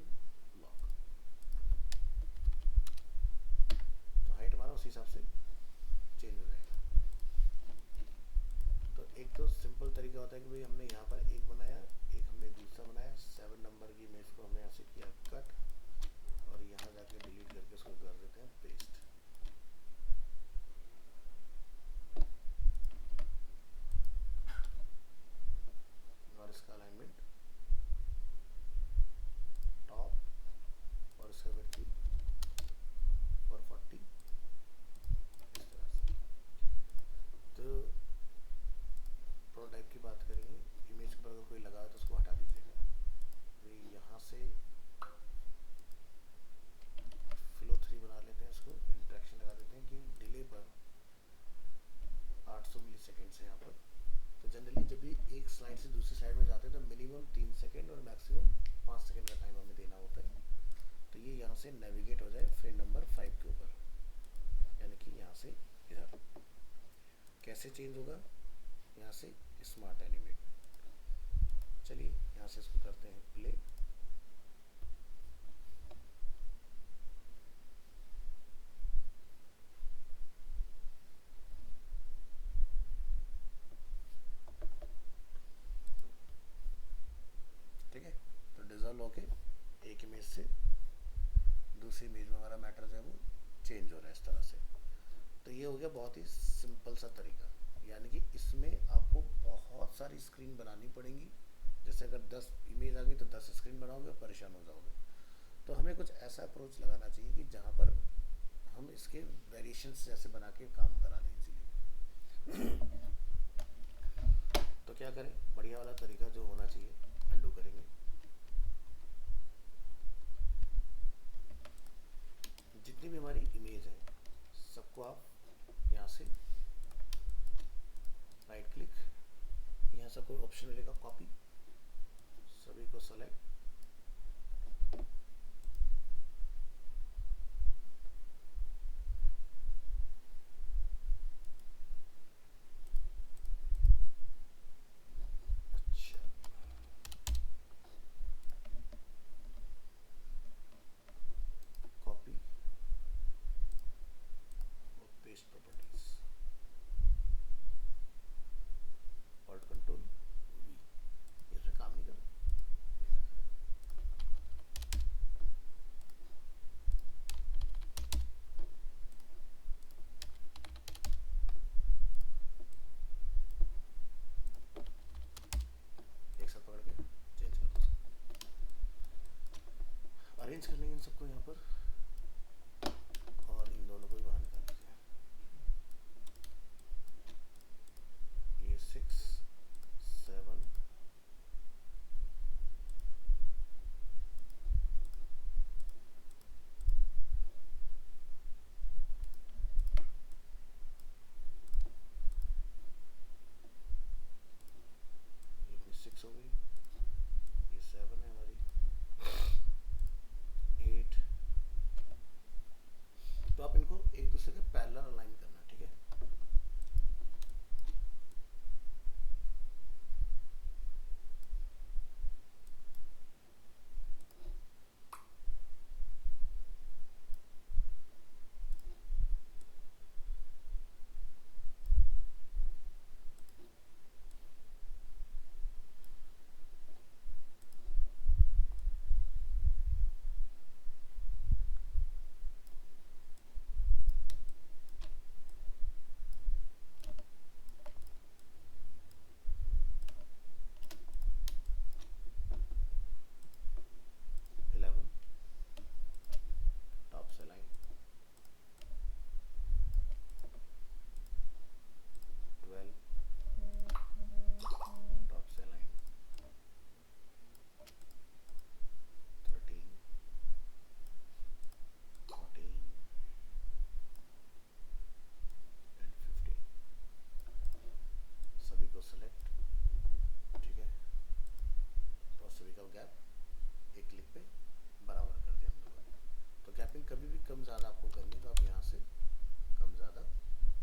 लॉक, तो हाइट हमारा उसी हिसाब से चेंज हो जाएगा। तो एक तो सिंपल तरीका होता है कि भाई हमने यहाँ पर एक बनाया, एक हमने दूसरा बनाया, 7 नंबर की इमेज को हमने ऐसे किया कट, और यहाँ जाके डिलीट करके उसको कर देते हैं पेस्ट, एक स्लाइड से दूसरी स्लाइड में जाते हैं तो मिनिमम 3 सेकेंड और मैक्सिमम 5 सेकेंड का टाइम हमें देना होता है। तो ये यहाँ से नेविगेट हो जाए फ्रेम नंबर 5 के ऊपर, यानी कि यहाँ से इधर। कैसे चेंज होगा? यहाँ से स्मार्ट एनिमेट। चलिए यहाँ से इसको करते हैं प्ले। ठीक है, तो डिजॉल्व होके एक इमेज से दूसरी इमेज में हमारा मैटर जो है वो चेंज हो रहा है इस तरह से। तो ये हो गया बहुत ही सिंपल सा तरीका, यानी कि इसमें आपको बहुत सारी स्क्रीन बनानी पड़ेंगी। जैसे अगर 10 इमेज आ गई तो 10 स्क्रीन बनाओगे, परेशान हो जाओगे। तो हमें कुछ ऐसा अप्रोच लगाना चाहिए कि जहाँ पर हम इसके वेरिएशंस जैसे बना के काम करा लें इजीली। तो क्या करें, बढ़िया वाला तरीका जो होना चाहिए, अंडू करेंगे। जितनी भी हमारी इमेज है सबको आप यहाँ से राइट क्लिक, यहाँ से कोई ऑप्शन मिलेगा कॉपी, सभी को सेलेक्ट, अच्छा कॉपी और paste properties, alt control we, ये काम नहीं कर रहा। एक साथ पकड़ के चेंज कर दो, अरेंज कर लेंगे इन सबको यहाँ पर, और इन दोनों को भी बाहर निकाल लीजिए। ये 6 7 ये अपनी 6 हो गई, ये 7 है हमारी, 8। तो आप इनको एक दूसरे के पैरेलल अलाइन करना, ठीक है। कभी भी कम ज़्यादा आपको करनी तो आप यहाँ से कम ज़्यादा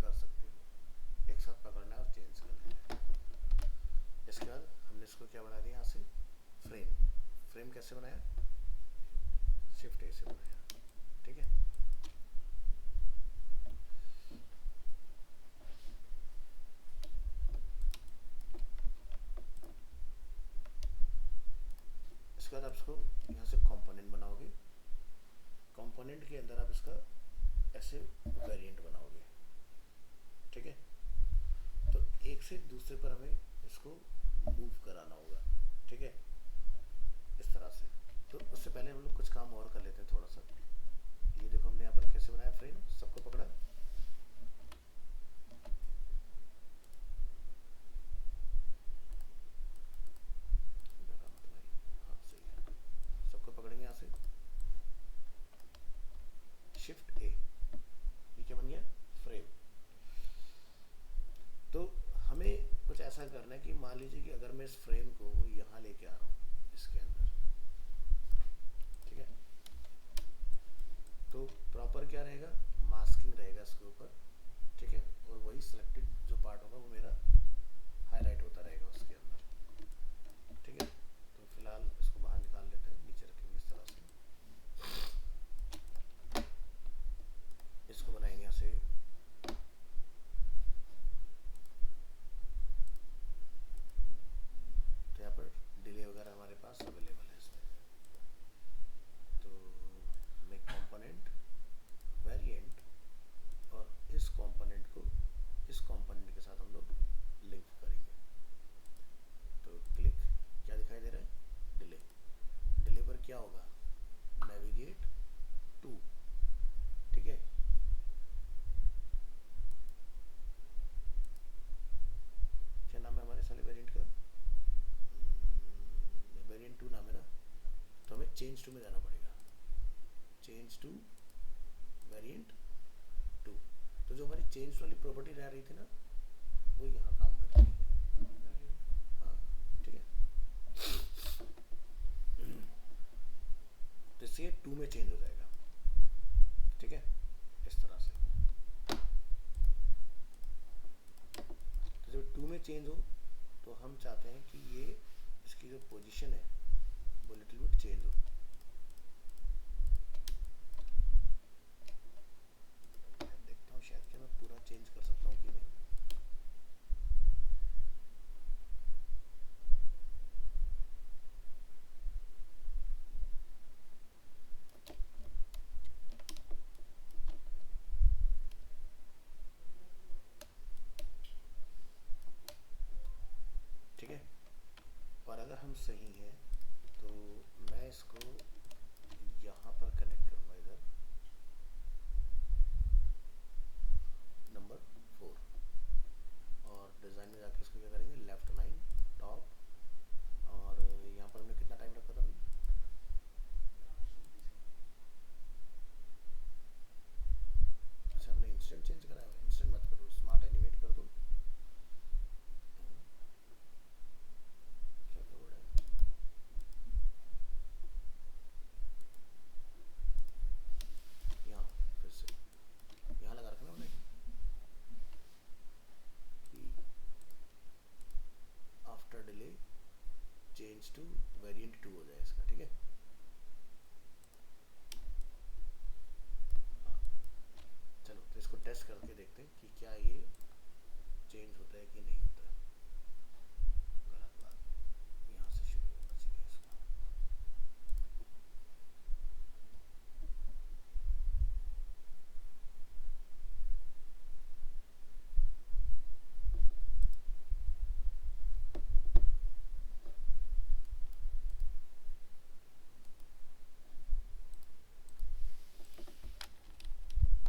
कर सकते हो। एक साथ पकड़ना है और चेंज कर लेना है। इसके बाद हमने इसको क्या बना दिया, यहाँ से फ्रेम। फ्रेम कैसे बनाया, शिफ्ट ए से बनाया, ठीक है। इसके बाद आप इसको यहाँ से कंपोनेंट बनाओगे। कंपोनेंट के अंदर आप इसका ऐसे वेरिएंट बनाओगे, ठीक है। तो एक से दूसरे पर हमें इसको मूव कराना होगा, ठीक है, इस तरह से। तो उससे पहले हम लोग कुछ काम और कर लेते हैं थोड़ा सा। ये देखो हमने यहाँ पर कैसे बनाया फ्रेम, सबको पकड़ा, हाँ सही है। सबको पकड़ेंगे यहाँ से, शिफ्ट ए, ये क्या बन गया, फ्रेम। तो हमें कुछ ऐसा करना है कि मान मान लीजिए कि अगर मैं इस फ्रेम को यहाँ लेके आ रहा हूँ इसके अंदर, ठीक है, तो प्रॉपर क्या रहेगा, मास्किंग रहेगा इसके ऊपर, ठीक है, और वही सिलेक्टेड जो पार्ट होगा वो मेरा हाईलाइट होता रहेगा उसके अंदर, ठीक है। तो फिलहाल इसको बाहर निकाल लेते हैं, नीचे रखेंगे इस तरह से, इसको बनाएंगे ऐसे, तो यहाँ पर डिले वगैरह हमारे पास अवेलेबल है इसमें। तो मेक कंपोनेंट वेरिएंट, और इस कंपोनेंट को इस कंपोनेंट के साथ हम लोग लिंक करेंगे। तो क्लिक, क्या दिखाई दे रहा है, डिले, डिले पर क्या होगा, नेविगेट टू, ठीक है। क्या नाम है हमारे साले वेरिएंट का, वेरिएंट टू नाम है ना, तो हमें चेंज टू में जाना पड़ेगा, चेंज टू वेरिएंट टू। तो जो हमारी चेंज वाली प्रॉपर्टी रह रही थी ना, वो यहाँ काम करती है, हाँ, ठीक है। तो इससे टू में चेंज हो जाएगा, ठीक है, इस तरह से। तो जब टू में चेंज हो तो हम चाहते हैं कि ये इसकी जो पोजीशन है वो लिटिल बिट चेंज हो। मैं देखता हूँ शायद कि मैं पूरा चेंज कर सकता हूँ कि नहीं। ठीक है, और अगर हम सही हैं तो मैं इसको यहाँ पर कनेक्ट करूँगा, इधर नंबर 4, और डिज़ाइन में जाके इसको क्या करेंगे, लेफ्ट लाइन टॉप, और यहाँ पर हमने कितना टाइम रखा था अभी, अच्छा हमने इंस्टेंट चेंज करा है, इंस्टेंट मत करो, स्मार्ट एनिमेट कर दो। क्या गड़बड़ है, यहाँ फिर से यहाँ लगा रखना हमने कि after delay change to variant two हो जाए इसका, ठीक है। हाँ, चलो तो इसको टेस्ट करके देखते हैं कि क्या ये चेंज होता है कि नहीं होता है। गलत बात, यहाँ से शुरू होना चाहिए इसका।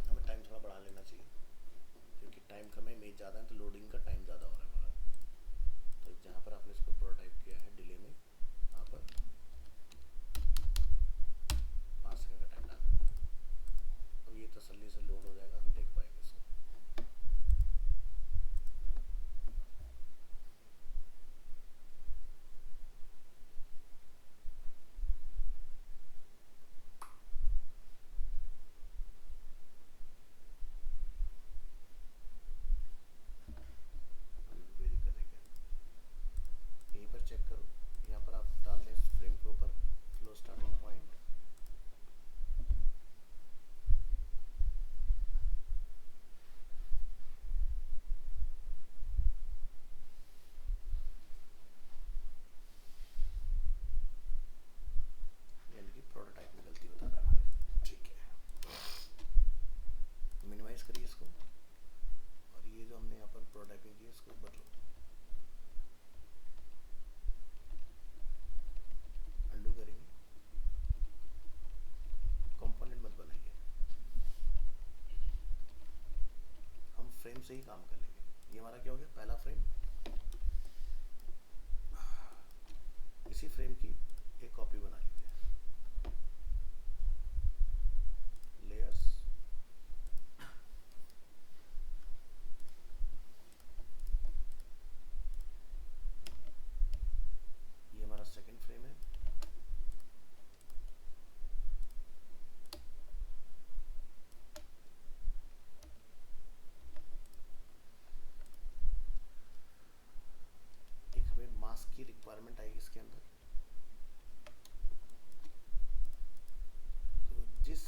हमें टाइम थोड़ा बढ़ा लेना चाहिए क्योंकि टाइम कम है, इमेज ज़्यादा है, तो लोडिंग का टाइम ज़्यादा हो रहा है हमारा। तो जहाँ पर आपने इसको प्रोटोटाइप किया है डिले में, यहाँ पर 5 सेकंड का टाइम डाल देते हैं। अब ये तसल्ली से लोड हो जाएगा, हम देख पाएंगे इसको। अभी भी कोई दिक्कत है क्या, यहीं पर चेक करो, यहाँ पर आप डाल दें फ्रेम के ऊपर फ्लो स्टार्टिंग पॉइंट, यानी कि प्रोटोटाइप में गलती बता रहा है हमारे, ठीक है। मिनिमाइज करिए इसको, और ये जो हमने यहाँ पर प्रोटोटाइपिंग की है इसको बदलो, अंडू करेंगे, कंपोनेंट मत बनाइए, हम फ्रेम से ही काम कर लेंगे। ये हमारा क्या हो गया, पहला फ्रेम, इसी फ्रेम की एक कॉपी बना लीजिए, लेयर्स,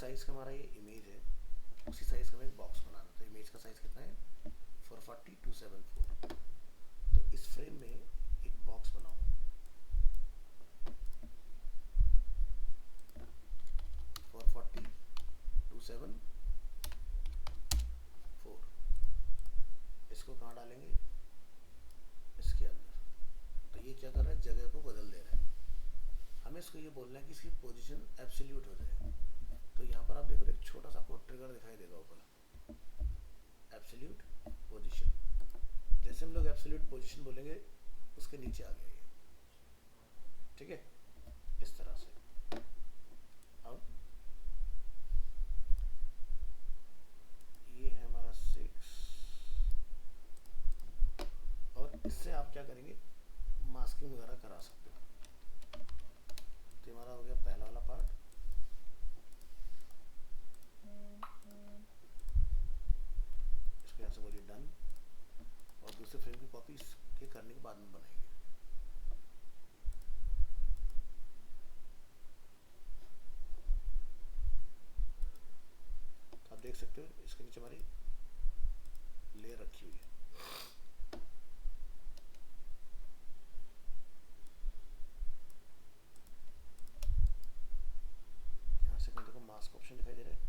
साइज का हमारा ये इमेज है, उसी साइज का हमें एक बॉक्स बनाना है। तो इमेज का साइज कितना है 440 274। तो इस फ्रेम में एक बॉक्स बनाओ, 440 274। इसको कहाँ डालेंगे, इसके अंदर। तो ये क्या कर रहा है, जगह को बदल दे रहा है। हमें इसको ये बोलना है कि इसकी पोजीशन एब्सोल्यूट हो जाए। तो यहाँ पर आप देखो एक छोटा सा आपको ट्रिगर दिखाई देगा ऊपर, एब्सोल्यूट पोजीशन। जैसे हम लोग एब्सोल्यूट पोजीशन बोलेंगे उसके नीचे आ गया ये, ठीक है, इस तरह से। अब ये है हमारा 6, और इससे आप क्या करेंगे, मास्किंग वगैरह करा सकते हो। तो हमारा हो गया पहला वाला पार्ट। इसको यहाँ से बोलिए डन, और दूसरे फ्रेम की कॉपी इसके करने के बाद में बनाएंगे। तो आप देख सकते हो इसके नीचे हमारी लेयर रखी हुई है। यहाँ से देखो मास्क ऑप्शन दिखाई दे रहा है,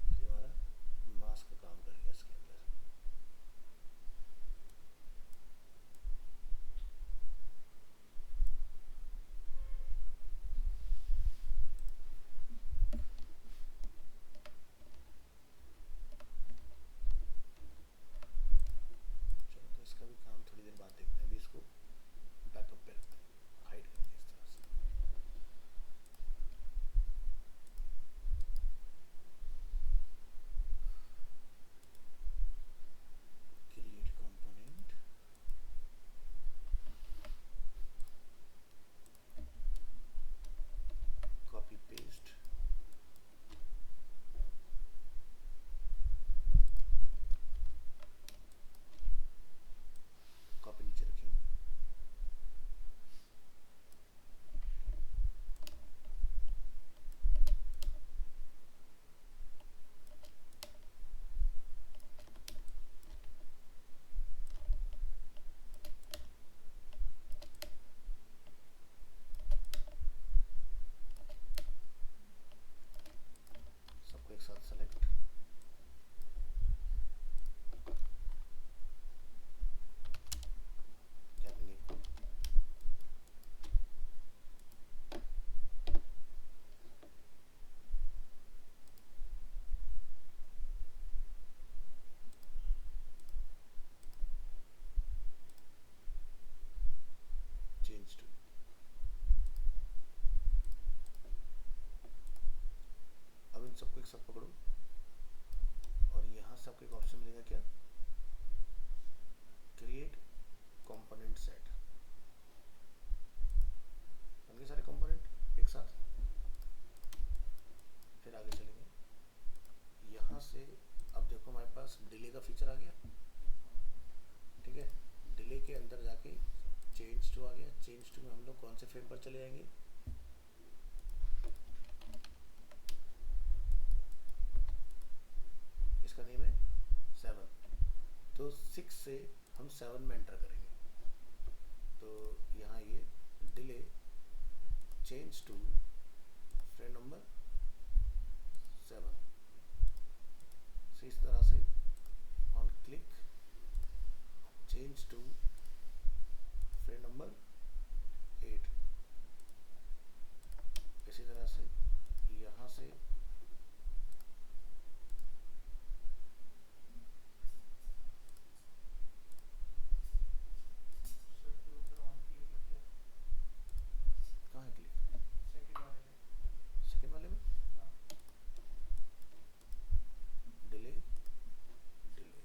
तो ये हमारा मास्क का काम कर गया इसके अंदर। चलो तो इसका भी काम थोड़ी देर बाद देखते हैं। अभी इसको बैकअप पे रखते हैं, हाइड करके इस तरह से। Create component, copy paste, copy नीचे रखें। सबको एक साथ select, gapping equal, change to. अब इन सबको एक साथ पकड़ो, और यहाँ से आपको एक ऑप्शन मिलेगा क्या, क्रिएट कंपोनेंट सेट। बन गए सारे कंपोनेंट एक साथ। फिर आगे चलेंगे, यहाँ से अब देखो हमारे पास डिले का फीचर आ गया, ठीक है। डिले के अंदर जाके चेंज टू आ गया। चेंज टू में हम लोग कौन से फ्रेम पर चले जाएंगे, इसका नेम है 7। तो 6 से हम 7 में एंटर करेंगे। तो यहाँ ये delay change to frame number 7 से, इस तरह से on click change to frame number 8। इसी तरह से यहाँ से सर के ऊपर ऑन क्लिक लग गया कहाँ है क्लिक, सेकंड वाले में। सेकेंड वाले में हाँ डिले डिले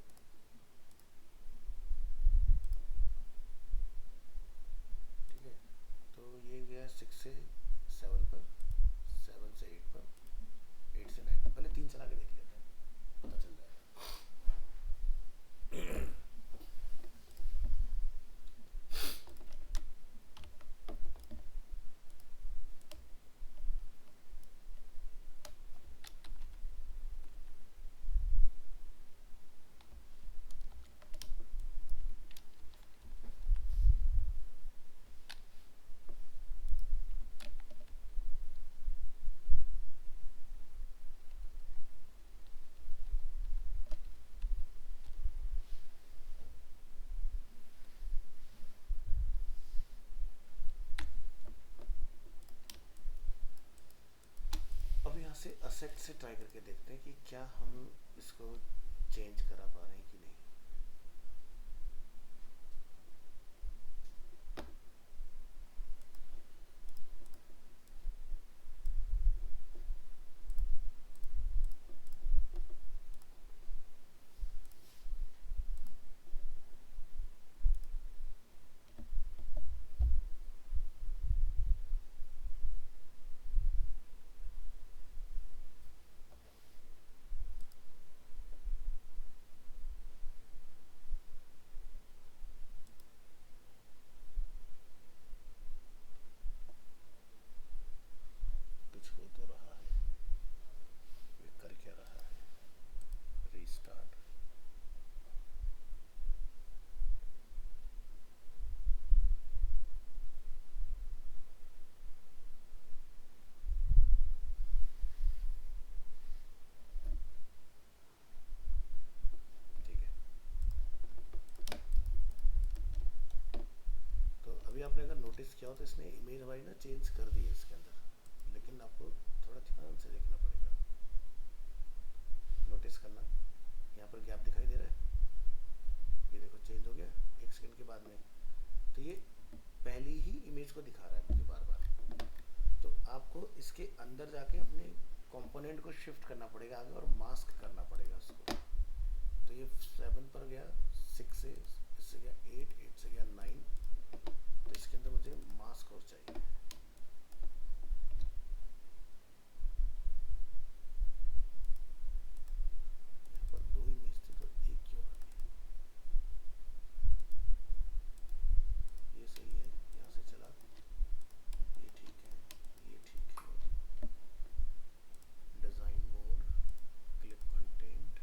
से असेट से ट्राई करके देखते हैं कि क्या हम इसको चेंज करा पा रहे हैं कि नहीं। कुछ हो तो रहा है, ये कर क्या रहा है, रीस्टार्ट। ठीक है, तो अभी आपने अगर नोटिस किया हो तो इसने इमेज हमारी ना चेंज कर दी है इसके अंदर, लेकिन आपको थोड़ा ध्यान से देखना पड़ेगा। नोटिस करना, यहाँ पर गैप दिखाई दे रहा है, ये देखो चेंज हो गया 1 सेकंड के बाद में। तो ये पहली ही इमेज को दिखा रहा है मुझे बार बार। तो आपको इसके अंदर जाके अपने कंपोनेंट को शिफ्ट करना पड़ेगा आगे और मास्क करना पड़ेगा उसको। तो ये 7 पर गया, 6 से, इससे गया 8, 8 से गया 9। तो इसके अंदर मुझे मास्क और चाहिए। यहाँ पर 2 इमेज थी तो एक क्यों आ गया? ये सही है, यहाँ से चला, ये ठीक है, ये ठीक है। Design mode, clip content,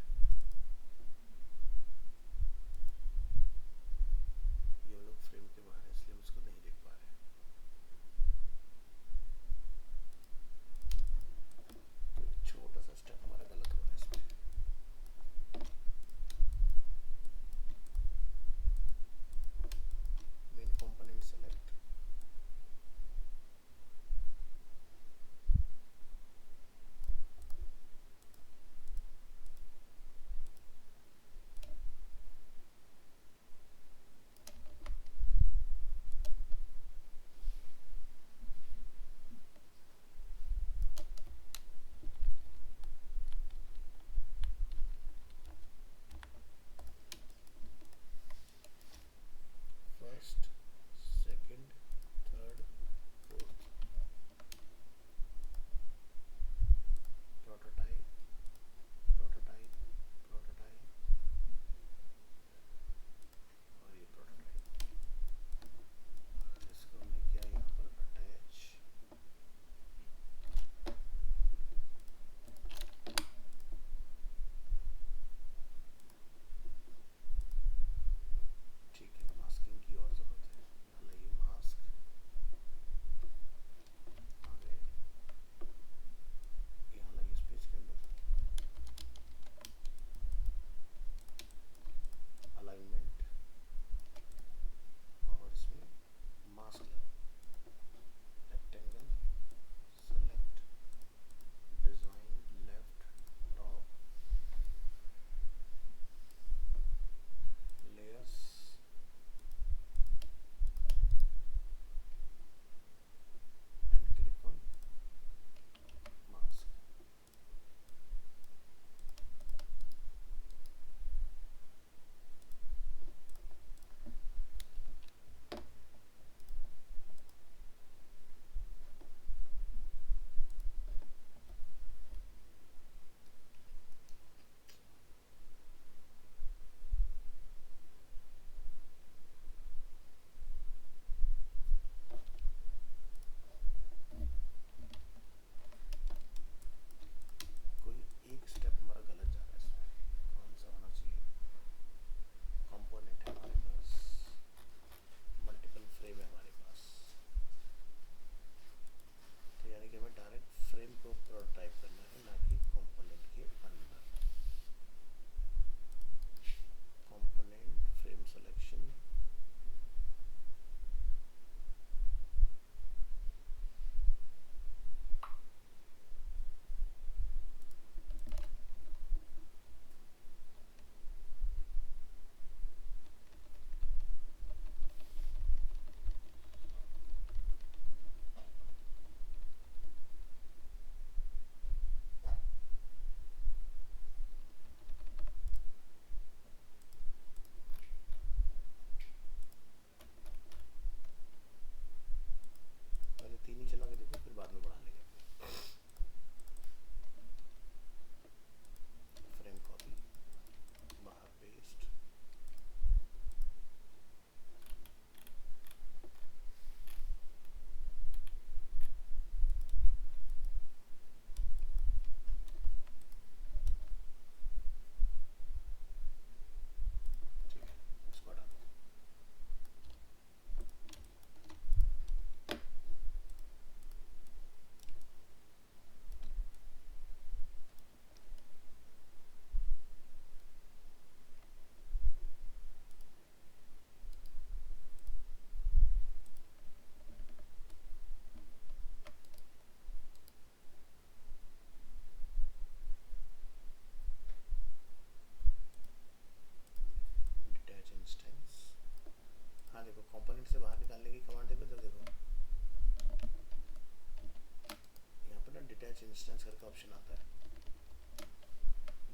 instance करके ऑप्शन आता है।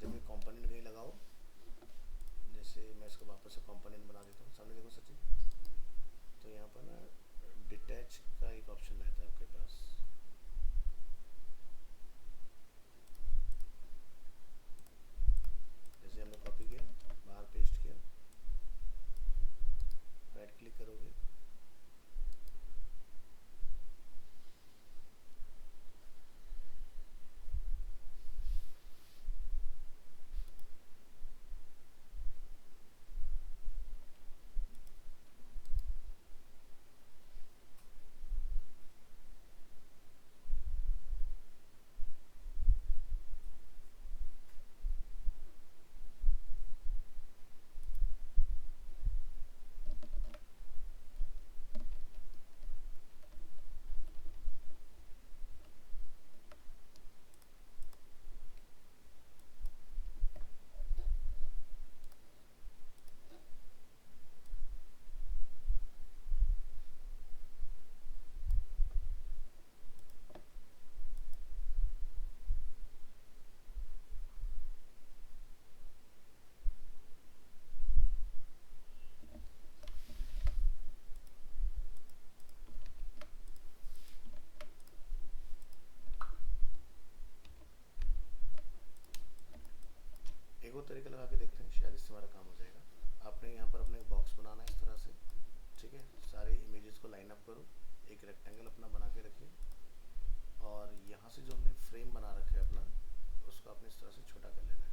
जब ये कंपोनेंट कहीं लगाओ, जैसे मैं इसको वापस से कंपोनेंट बना देता हूँ, सामने देखो सचिन, तो यहाँ पर ना डिटैच का एक ऑप्शन रहता है आपके पास। जैसे हमने कॉपी किया, बाहर पेस्ट किया, राइट क्लिक करोगे, एक और तरीका लगा के देखते हैं, शायद इससे हमारा काम हो जाएगा। आपने यहाँ पर अपने एक बॉक्स बनाना है इस तरह से, ठीक है। सारे इमेजेस को लाइन अप करो, एक रेक्टेंगल अपना बना के रखिए, और यहाँ से जो हमने फ्रेम बना रखा है अपना, उसको आपने इस तरह से छोटा कर लेना है।